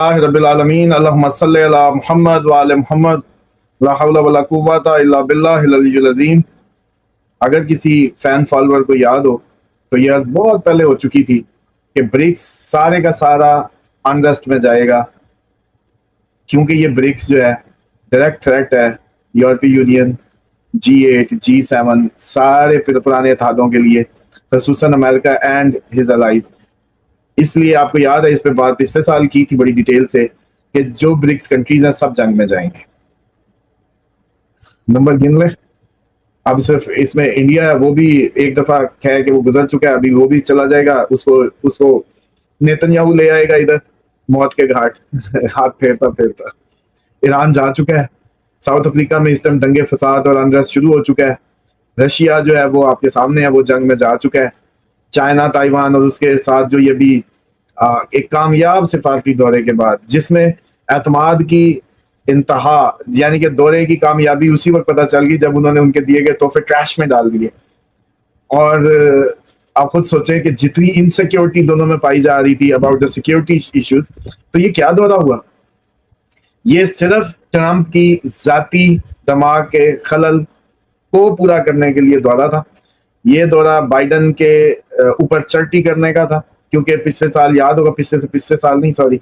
रब्बिल आलमीन अल्लाहुम्मा सल्ली अला मुहम्मद व आले मुहम्मद ला हौला वला कुव्वता इल्ला बिल्लाहिल अलिय्यिल अज़ीम। अगर किसी फैन फॉलोअर को याद हो तो ये आज बहुत पहले हो चुकी थी कि ब्रिक्स सारे का सारा अनरेस्ट में जाएगा, क्योंकि ये ब्रिक्स जो है डायरेक्ट थ्रेट है यूरोपीय यूनियन, G8, G7 सारे पुराने इत्तेहादों के लिए, खसूसन अमेरिका एंड हिज अलाइज। इसलिए आपको याद है इस पे बात पिछले साल की थी बड़ी डिटेल से कि जो ब्रिक्स कंट्रीज हैं सब जंग में जाएंगे। नंबर गिन ले। अब सिर्फ इसमें इंडिया है, वो भी एक दफा कह के वो गुजर चुका है, अभी वो भी चला जाएगा, उसको उसको नेतन्याहू ले आएगा इधर मौत के घाट हाथ फेरता फेरता। ईरान जा चुका है, साउथ अफ्रीका में इस टाइम दंगे फसाद और अनरेस्ट शुरू हो चुका है। रशिया जो है वो आपके सामने है, वो जंग में जा चुका है। चाइना, ताइवान और उसके साथ जो ये भी एक कामयाब सिफारती दौरे के बाद, जिसमें एतमाद की इंतहा यानी कि दौरे की कामयाबी उसी वक्त पता चल गई जब उन्होंने उनके दिए गए तोहफे ट्रैश में डाल दिए। और आप खुद सोचें कि जितनी इनसिक्योरिटी दोनों में पाई जा रही थी अबाउट द सिक्योरिटी इश्यूज, तो ये क्या दौरा हुआ? ये सिर्फ ट्रंप की जाती दिमाग के खलल को पूरा करने के लिए दौरा था। ये दौरा बाइडन के ऊपर चर्टी करने का था, क्योंकि पिछले साल याद होगा, पिछले साल नहीं सॉरी,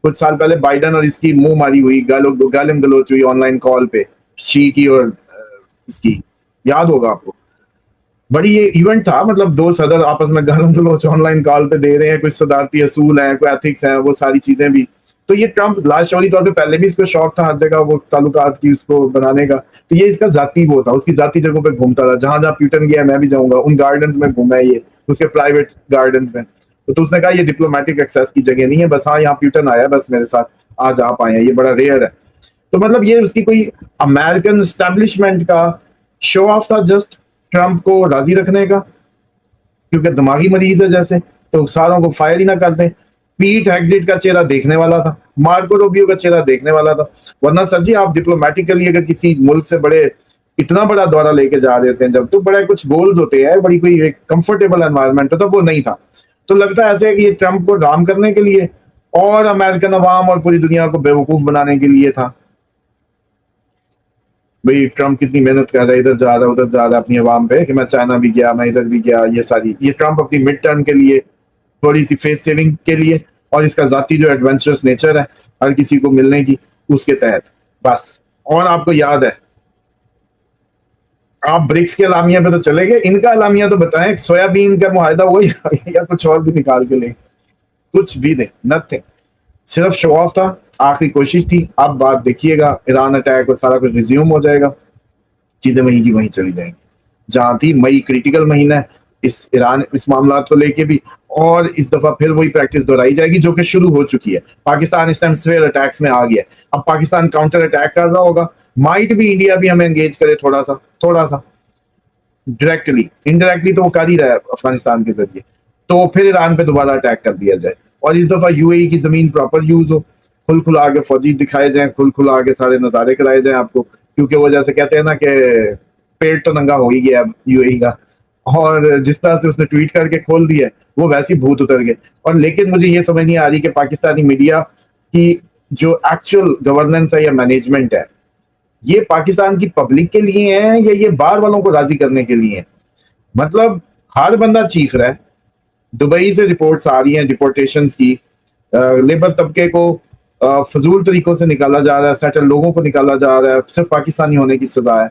कुछ साल पहले बाइडन और इसकी मुंह मारी हुई, गालिम गलोच हुई ऑनलाइन कॉल पे, शी की और इसकी, याद होगा आपको। बड़ी ये इवेंट था, मतलब दो सदर आपस में गालिम गलोच ऑनलाइन कॉल पे दे रहे हैं, कुछ सदारती असूल हैं, कोई एथिक्स हैं, वो सारी चीजें भी। तो ये ट्रंप लाशौरी तौर पे पहले भी इसको शौक था हर जगह वो ताल्लुकात की उसको बनाने का, तो ये इसका जाती वो था, उसकी जाती जगहों पे घूमता था। जहां जहां प्यूटन गया मैं भी जाऊंगा, उन गार्डन्स में घूमा है ये, उसके प्राइवेट गार्डन्स में। तो उसने कहा ये डिप्लोमेटिक एक्सेस की जगह नहीं है, बस हाँ यहाँ प्यूटन आया बस मेरे साथ, आज आप आए हैं, ये बड़ा रेयर है। तो मतलब ये उसकी कोई अमेरिकन स्टैब्लिशमेंट का शो ऑफ था, जस्ट ट्रंप को राजी रखने का, क्योंकि दिमागी मरीज है जैसे, तो सारों को फायर ही ना कर दें। पीट हेग्जिट का चेहरा देखने वाला था, मार्को रूबियो का चेहरा देखने वाला था। वरना सर जी आप डिप्लोमेटिकली अगर किसी मुल्क से बड़े इतना बड़ा दौरा लेके जा रहे होते हैं जब, तो बड़े कुछ गोल्स होते हैं, बड़ी कोई एक कंफर्टेबल एनवायरनमेंट होता, वो नहीं था। तो लगता है ऐसे है कि ये ट्रंप को राम करने के लिए और अमेरिकन अवाम और पूरी दुनिया को बेवकूफ बनाने के लिए था। भाई ट्रंप कितनी मेहनत कर रहा है, इधर जा रहा है उधर जा रहा है अपनी अवाम पे, कि मैं चाइना भी गया, मैं इधर भी गया, ये सारी, ये ट्रंप अपनी मिड टर्म के लिए, थोड़ी सी फेस सेविंग के लिए, और इसका जाती जो एडवेंचरस नेचर है हर किसी को मिलने की, उसके तहत बस। और आपको याद है, आप ब्रिक्स के अलामिया पे तो चले गए, इनका अलामिया तो बताएं, सोयाबीन का मुआहदा हुआ या कुछ और भी निकाल के ले, कुछ भी नहीं, नथिंग, सिर्फ शो ऑफ था, आखिरी कोशिश थी। अब बात देखिएगा, ईरान अटैक और सारा कुछ रिज्यूम हो जाएगा, चीजें वहीं की वहीं चली जाएंगी जहां थी। मई क्रिटिकल महीना है इस ईरान इस मामला को लेके भी, और इस दफा फिर वही प्रैक्टिस दोहराई जाएगी जो कि शुरू हो चुकी है। पाकिस्तान इस टाइम स्वेयर अटैक्स में आ गया है, अब पाकिस्तान काउंटर अटैक कर रहा होगा, माइट भी इंडिया भी हमें एंगेज करे थोड़ा सा डायरेक्टली, इनडायरेक्टली तो वो कर ही रहा है अफगानिस्तान के जरिए, तो फिर ईरान पे दोबारा अटैक कर दिया जाए, और इस दफा यूएई की जमीन प्रॉपर यूज हो, खुल खुला के फौजी दिखाए जाए, खुल खुला के सारे नजारे कराए जाए आपको, क्योंकि वो जैसे कहते हैं ना कि पेट तो नंगा हो ही गया अब यूएई का, और जिस तरह से उसने ट्वीट करके खोल दिया वो वैसे ही भूत उतर गए। और लेकिन मुझे ये समझ नहीं आ रही कि पाकिस्तानी मीडिया की जो एक्चुअल गवर्नेंस है या मैनेजमेंट है, ये पाकिस्तान की पब्लिक के लिए है या ये बाहर वालों को राजी करने के लिए है? मतलब हर बंदा चीख रहा है, दुबई से रिपोर्ट्स आ रही हैं डिपोर्टेशंस की, लेबर तबके को फजूल तरीकों से निकाला जा रहा है, सेटल लोगों को निकाला जा रहा है, सिर्फ पाकिस्तानी होने की सजा है।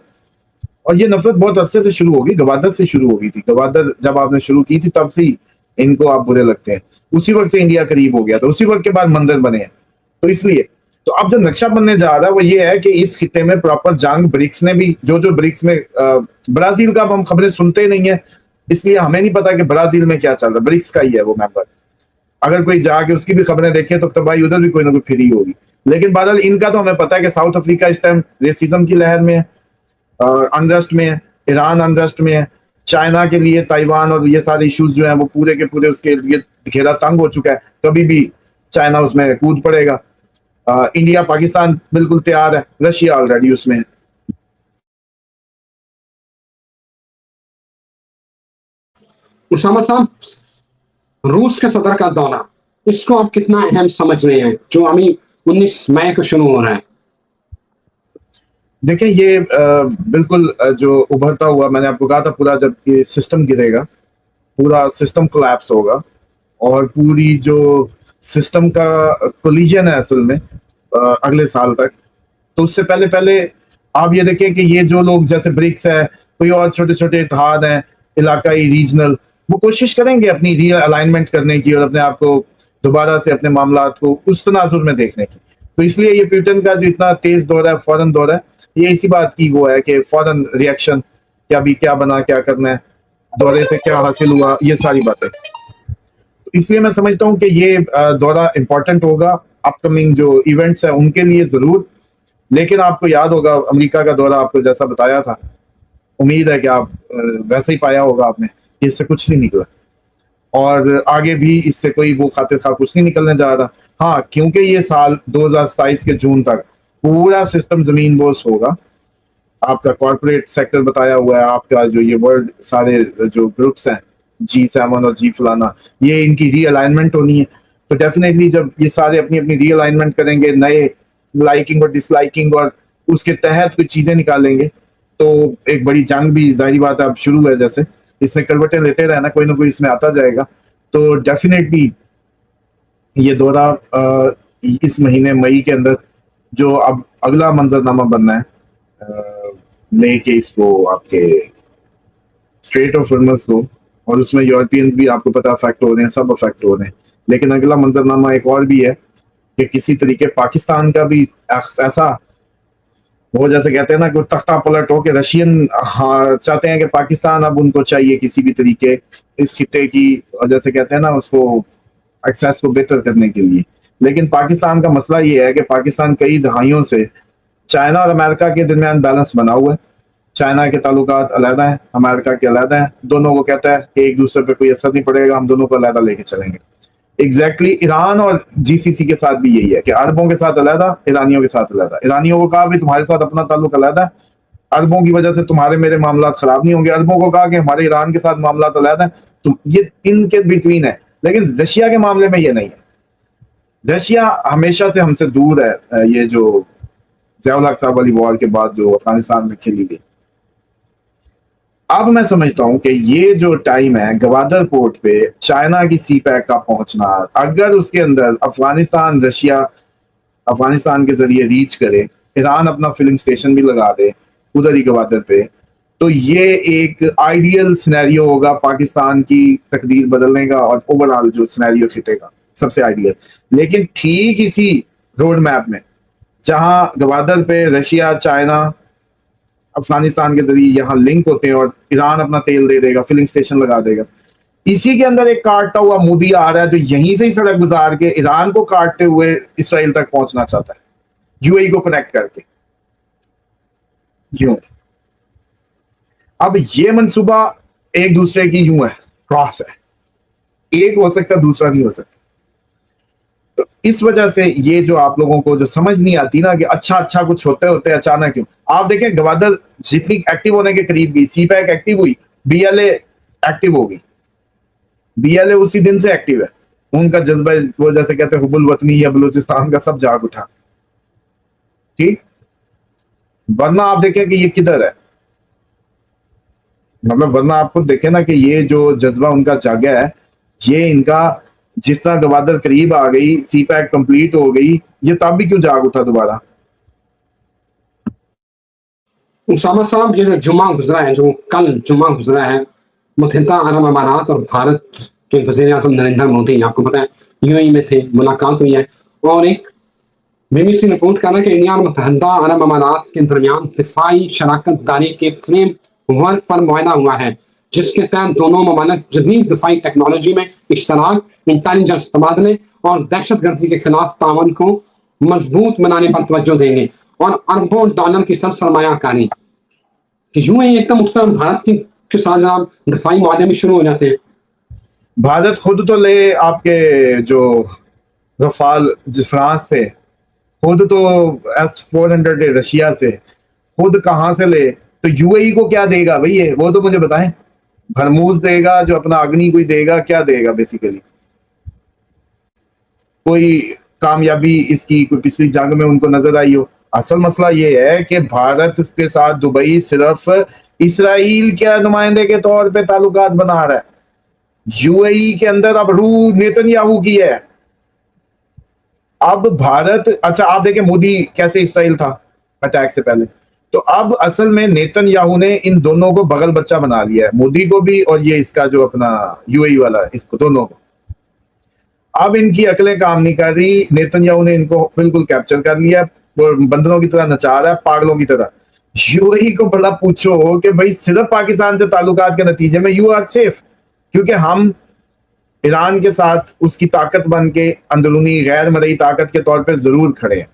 और ये नफरत बहुत अरसे से शुरू होगी, गवादर से शुरू हो गई थी, गवादर जब आपने शुरू की थी तब से इनको आप बुरे लगते हैं, उसी वक्त से इंडिया करीब हो गया था, उसी वक्त के बाद मंदिर बने हैं। तो इसलिए तो अब जो नक्शा बनने जा रहा है वो ये है कि इस खिते में प्रॉपर जंग, ब्रिक्स ने भी जो ब्रिक्स में ब्राजील का हम खबरें सुनते नहीं है, इसलिए हमें नहीं पता कि ब्राजील में क्या चल रहा है, ब्रिक्स का ही है वो मेंबर, अगर कोई जाके उसकी भी खबरें देखे तो तबाही उधर भी कोई ना कोई फ्री होगी। लेकिन बहरहाल इनका तो हमें पता है कि साउथ अफ्रीका इस टाइम रेसिज्म की लहर में है, अनरेस्ट में है, ईरान अनरेस्ट में है, चाइना के लिए ताइवान और ये सारे इश्यूज जो हैं वो पूरे के पूरे उसके लिए घेरा तंग हो चुका है, कभी भी चाइना उसमें कूद पड़ेगा। इंडिया पाकिस्तान बिल्कुल तैयार है, रशिया ऑलरेडी उसमें है। उसामा साहब, रूस के सदर का दौरा इसको आप कितना अहम समझ रहे हैं जो अभी 19 मई को शुरू हो रहा है? देखिए ये बिल्कुल जो उभरता हुआ, मैंने आपको कहा था, पूरा जब ये सिस्टम गिरेगा, पूरा सिस्टम कोलैप्स होगा और पूरी जो सिस्टम का कोलिजन है असल में अगले साल तक, तो उससे पहले पहले आप ये देखें कि ये जो लोग जैसे ब्रिक्स है, कोई और छोटे छोटे इत्तेहाद हैं इलाकाई रीजनल, वो कोशिश करेंगे अपनी री अलाइनमेंट करने की और अपने आप को दोबारा से अपने मामला को उस तनाजुर में देखने की। तो इसलिए ये प्यूटन का जो इतना तेज दौर है, फौरन दौर है, ये इसी बात की वो है कि फौरन रिएक्शन, क्या अभी क्या बना, क्या करना है, दौरे से क्या हासिल हुआ, ये सारी बातें। तो इसलिए मैं समझता हूँ कि ये दौरा इंपॉर्टेंट होगा अपकमिंग जो इवेंट्स हैं उनके लिए जरूर। लेकिन आपको याद होगा अमेरिका का दौरा आपको जैसा बताया था, उम्मीद है कि आप वैसे ही पाया होगा आपने, इससे कुछ नहीं निकला और आगे भी इससे कोई वो खातिर खा कुछ नहीं निकलने जा रहा। हाँ, क्योंकि ये साल 2027 के जून तक पूरा सिस्टम जमीन बोस होगा। आपका कॉर्पोरेट सेक्टर बताया हुआ है, आपका जो ये वर्ल्ड सारे जो ग्रुप्स हैं G7 और जी फलाना, ये इनकी रीअलाइनमेंट होनी है। तो डेफिनेटली जब ये सारे अपनी अपनी रीअलाइनमेंट करेंगे, नए लाइकिंग और डिसलाइकिंग और उसके तहत कुछ चीजें निकालेंगे, तो एक बड़ी जंग भी जाहिर बात है अब शुरू है। जैसे इसमें करवटें लेते रहना, कोई ना कोई इसमें आता जाएगा। तो डेफिनेटली ये दौरा इस महीने मई के अंदर जो अब अगला मंजरनामा बनना है लेके इसको आपके स्ट्रेट ऑफ हॉर्मज़ को, और उसमें यूरोपियंस भी आपको पता अफेक्ट हो रहे हैं, सब अफेक्ट हो रहे हैं। लेकिन अगला मंजरनामा एक और भी है कि किसी तरीके पाकिस्तान का भी ऐसा, वो जैसे कहते हैं ना कि तख्ता पलट हो के रशियन चाहते हैं कि पाकिस्तान अब उनको चाहिए किसी भी तरीके इस खिते की, और जैसे कहते हैं ना उसको एक्सेस को बेहतर करने के लिए। लेकिन पाकिस्तान का मसला ये है कि पाकिस्तान कई दहाइयों से चाइना और अमेरिका के दरमियान बैलेंस बना हुआ है। चाइना के ताल्लुकात अलहदा हैं, अमेरिका के अलहदा हैं, दोनों को कहता है कि एक दूसरे पे कोई असर नहीं पड़ेगा, हम दोनों को अलहदा लेके चलेंगे। एग्जैक्टली ईरान और जीसीसी के साथ भी यही है कि अरबों के साथ अलहदा, ईरानियों के साथ अलहदा। ईरानियों को कहा भी तुम्हारे साथ अपना ताल्लुक अलहदा है, अरबों की वजह से तुम्हारे मेरे मामला खराब नहीं होंगे। अरबों को कहा कि हमारे ईरान के साथ मामला अलहदा है, तुम ये इनके बिटवीन है। लेकिन रशिया के मामले में ये नहीं है। रशिया हमेशा से हमसे दूर है। ये जो ज़िया-उल हक साहब वाली वॉर के बाद जो अफगानिस्तान में खेली गई, अब मैं समझता हूं कि ये जो टाइम है गवादर पोर्ट पे चाइना की सी पैक का पहुंचना, अगर उसके अंदर अफगानिस्तान रशिया अफगानिस्तान के जरिए रीच करे, ईरान अपना फिलिंग स्टेशन भी लगा दे उधर ही गवादर पे, तो ये एक आइडियल सिनेरियो होगा पाकिस्तान की तकदीर बदलने का और ओवरऑल जो सिनेरियो खिते का सबसे आइडियल। लेकिन ठीक इसी रोड मैप में जहां गवादर पे रशिया चाइना अफगानिस्तान के जरिए यहाँ लिंक होते हैं और ईरान अपना तेल दे देगा, फिलिंग स्टेशन लगा देगा, इसी के अंदर एक काटता हुआ मोदी आ रहा है जो यहीं से ही सड़क गुजार के ईरान को काटते हुए इसराइल तक पहुंचना चाहता है, यूएई को कनेक्ट करके। यूं अब ये मंसूबा एक दूसरे की यूं है, क्रॉस है, एक हो सकता दूसरा नहीं हो सकता। तो इस वजह से ये जो आप लोगों को जो समझ नहीं आती ना कि अच्छा अच्छा कुछ होते होते अचानक क्यों। आप देखें गवादर जितनी एक्टिव होने के करीब गई, सी पैक एक्टिव हुई, बीएलए एक्टिव हो गई। बीएलए उसी दिन से एक्टिव है, उनका जज्बा वो जैसे कहते हैं हुबुल वतनी या बलूचिस्तान का सब जाग उठा। ठीक, वरना आप देखें कि ये किधर है, मतलब वरना आप खुद देखें ना कि ये जो जज्बा उनका जागा है, ये इनका जिस तरह गवादर करीब आ गई, सी पैक कंप्लीट हो गई, ये तब भी क्यों जाग उठा दोबारा। उसामा साहब, ये जो जुम्मा गुजरा है, जो कल जुम्मा गुजरा है, मुत्तहिदा अरब अमारात और भारत के वज़ीर आज़म नरेंद्र मोदी आपको पता है यूएई में थे, मुलाकात हुई है और एक बीबीसी रिपोर्ट कर रहा है कि इंडिया और मुत्तहिदा अरब अमारात के दरमियान दिफाई शराकत दारी के फ्रेमवर्क पर मुआहदा हुआ है, जिसके तहत दोनों ममालिक जदीद दिफाई टेक्नोलॉजी में इश्तराक, इंटेलिजेंस तबादले और दहशतगर्दी के खिलाफ तावन को मजबूत बनाने पर तवज्जो देंगे और अरबों डॉलर की सरमायाकारी कि यूं ही एकदम उठता भारत के साथ जनाब दिफाई मुआहदे में शुरू हो जाते हैं। भारत खुद तो ले आपके जो रफाल फ्रांस से, खुद तो S-400 रशिया से, खुद कहां से ले, तो यूएई को क्या देगा भैया, वो तो मुझे बताएं। भरमूज देगा, जो अपना अग्नि कोई देगा, क्या देगा बेसिकली। कोई कामयाबी इसकी कोई पिछली जंग में उनको नजर आई हो। असल मसला ये है कि भारत के साथ दुबई सिर्फ इसराइल के नुमाइंदे के तौर पे ताल्लुकात बना रहा है। यूएई के अंदर अब रूह नेतन्याहू की है। अब भारत, अच्छा आप देखें मोदी कैसे इसराइल था अटैक से पहले, तो अब असल में नेतन्याहू ने इन दोनों को बगल बच्चा बना लिया है, मोदी को भी और ये इसका जो अपना यूएई वाला है, इसको दोनों को। अब इनकी अकलें काम नहीं कर रही, नेतन्याहू ने इनको बिल्कुल कैप्चर कर लिया, वो बंदरों की तरह नचा रहा है, पागलों की तरह। यूएई को बड़ा पूछो कि भाई सिर्फ पाकिस्तान से ताल्लुकात के नतीजे में यू आर सेफ, क्योंकि हम ईरान के साथ उसकी ताकत बन के अंदरूनी गैर मरई ताकत के तौर पर जरूर खड़े हैं।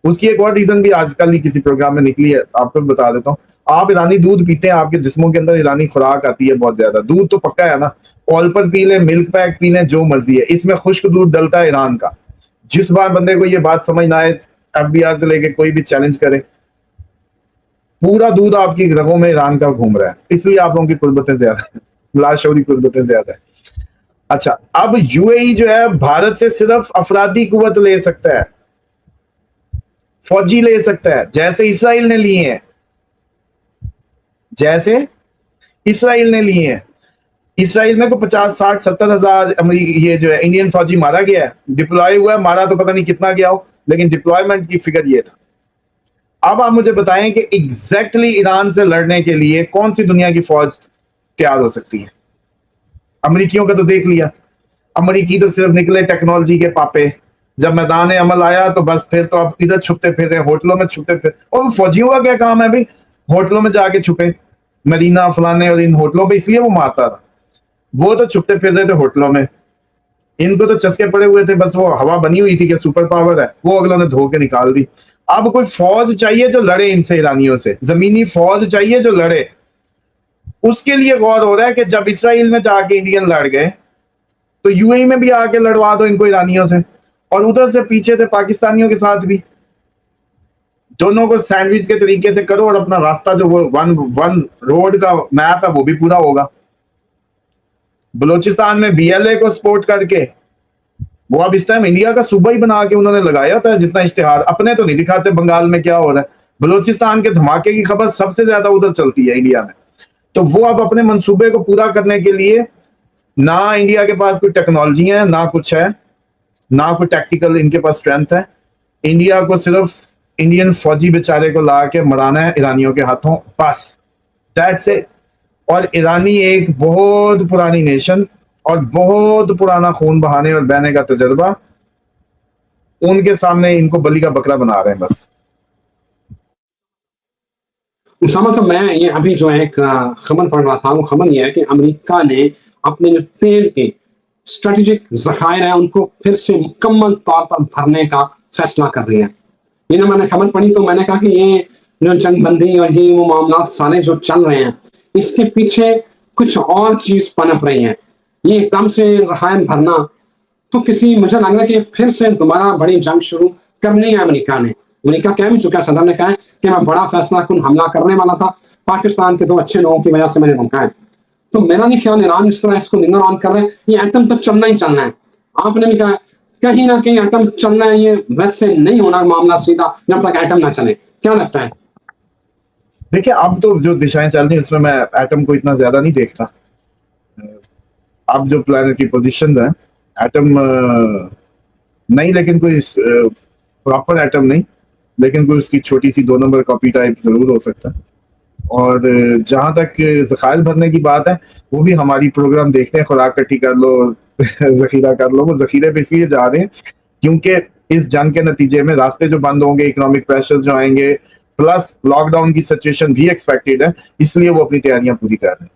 उसकी एक और रीजन भी आजकल ही किसी प्रोग्राम में निकली है, आपको भी बता देता हूँ। आप ईरानी दूध पीते हैं, आपके जिस्मों के अंदर ईरानी खुराक आती है बहुत ज्यादा। दूध तो पक्का है ना, ऑलपर पी लें, मिल्क पैक पी लें, जो मर्जी है, इसमें खुश्क दूध डलता है ईरान का। जिस बार बंदे को ये बात समझ ना आए, एफबीआर से लेके कोई भी चैलेंज करे, पूरा दूध आपकी रगों में ईरान का घूम रहा है, इसलिए आप लोगों की कुर्बतें ज्यादा है, लाशौरी कुर्बतें ज्यादा है। अच्छा, अब यूएई जो है भारत से सिर्फ अफरादी कुव्वत ले सकता है, फौजी ले सकता है, जैसे इसराइल ने लिए हैं, जैसे इसराइल ने लिए हैं। इसराइल में को 50, 60, 70 हजार ये जो है इंडियन फौजी मारा गया है, डिप्लॉय हुआ है, मारा तो पता नहीं कितना गया हो, लेकिन डिप्लॉयमेंट की फिगर ये था। अब आप मुझे बताएं कि एग्जैक्टली ईरान से लड़ने के लिए कौन सी दुनिया की फौज तैयार हो सकती है। अमरीकियों का तो देख लिया, अमरीकी तो सिर्फ निकले टेक्नोलॉजी के पापे, जब मैदान अमल आया तो बस फिर तो अब इधर छुपते फिर रहे, होटलों में छुपते फिर। और फौजियों का क्या काम है भाई, होटलों में जाके छुपे, मदीना फलाने और इन होटलों पे, इसलिए वो मारता था। वो तो छुपते फिर रहे थे होटलों में, इनको तो चस्के पड़े हुए थे, बस वो हवा बनी हुई थी कि सुपर पावर है, वो अगलों ने धो के निकाल दी। अब कोई फौज चाहिए जो लड़े इनसे, ईरानियों से, जमीनी फौज चाहिए जो लड़े। उसके लिए गौर हो रहा है कि जब इसराइल में जाके इंडियन लड़ गए, तो यूएई में भी आके लड़वा दो इनको ईरानियों से, और उधर से पीछे से पाकिस्तानियों के साथ भी, दोनों को सैंडविच के तरीके से करो, और अपना रास्ता जो वो वन रोड का मैप है वो भी पूरा होगा। बलूचिस्तान में बीएलए को सपोर्ट करके वो अब इस टाइम इंडिया का सूबा ही बना के उन्होंने लगाया था, जितना इश्तिहार अपने तो नहीं दिखाते बंगाल में क्या हो रहा है। बलूचिस्तान के धमाके की खबर सबसे ज्यादा उधर चलती है इंडिया में। तो वो अब अपने मंसूबे को पूरा करने के लिए, ना इंडिया के पास कोई टेक्नोलॉजी है, ना कुछ है, ना कोई टैक्टिकल इनके पास स्ट्रेंथ है। इंडिया को सिर्फ इंडियन फौजी बेचारे को ला के मराना है ईरानियों के हाथों, बस, दैट्स इट। और ईरानी एक बहुत पुरानी नेशन और बहुत पुराना खून बहाने और बहने का तजर्बा, उनके सामने इनको बलि का बकरा बना रहे हैं बस। उसामा साहब, मैं ये अभी जो है एक खबर पढ़ रहा था, वो खबर ये है कि अमेरिका ने अपने जो तेल के स्ट्रेटेजिक जखायर है उनको फिर से मुकम्मल तौर पर भरने का फैसला कर रही है। ये ना मैंने खबर पढ़ी तो मैंने कहा कि ये जो जंगबंदी और ये वो मामला सारे जो चल रहे हैं, इसके पीछे कुछ और चीज पनप रही है। ये एकदम से जखायर भरना तो किसी, मुझे लग रहा है कि फिर से दोबारा बड़ी जंग शुरू करनी है अमेरिका ने। अमेरिका कह भी चुका है, सदर ने कहा है कि मैं बड़ा फैसला कुन हमला करने वाला था, पाकिस्तान के दो अच्छे लोगों की वजह से मैंने रोका है। तो मेरा नहीं ख्याल ईरान इस तरह इसको लिंगर ऑन कर रहे हैं, ये एटम तो चलना ही चलना है। आपने भी कहा कहीं ना कहीं एटम चलना है, ये वैसे नहीं होना मामला सीधा जब तक एटम ना चले। क्या लगता है? देखिए, अब तो जो दिशाएं चल रही है उसमें मैं एटम को इतना ज्यादा नहीं देखता। अब जो प्लैनेटरी पोजीशन है, एटम नहीं, लेकिन कोई प्रॉपर एटम नहीं, लेकिन कोई उसकी छोटी सी 2 नंबर कॉपी टाइप जरूर हो सकता है। और जहां तक जखायर भरने की बात है, वो भी हमारी प्रोग्राम देखते हैं, खुराक इकट्ठी कर लो जखीरा कर लो। वो जखीरे पे इसलिए जा रहे हैं क्योंकि इस जंग के नतीजे में रास्ते जो बंद होंगे, इकोनॉमिक प्रेशर्स जो आएंगे, प्लस लॉकडाउन की सिचुएशन भी एक्सपेक्टेड है, इसलिए वो अपनी तैयारियां पूरी कर रहे हैं।